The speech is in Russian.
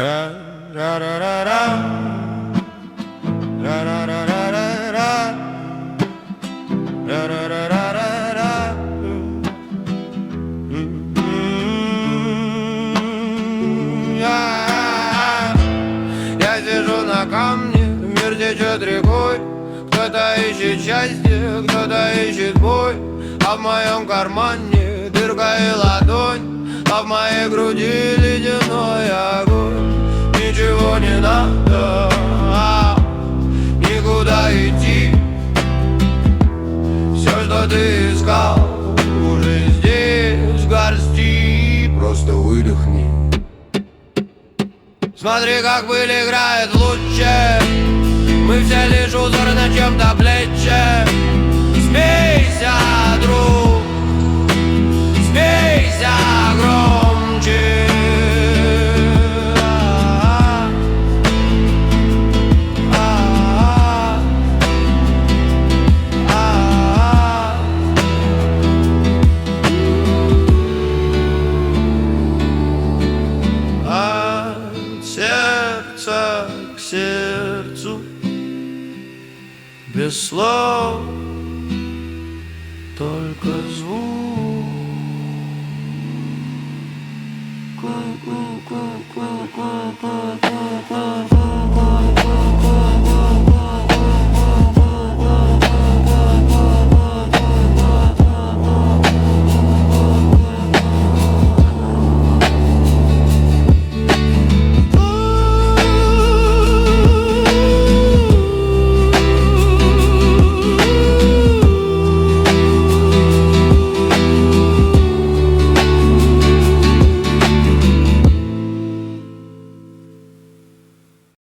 Я сижу на камне, мир течет рекой. Кто-то ищет счастье, кто-то ищет бой. А в моем кармане дырка и ладонь, а в моей груди ледяной огонь. Ничего не надо, никуда идти. Все, что ты искал, уже здесь в горсти. Просто выдохни. Смотри, как пыль играет в луче. Мы все лишь узор на чем-то плече. Смейся, друг, смейся громче. От сердца к сердцу, без слов, только звук. Ку-ку-ку-ку-ку-ку-ку.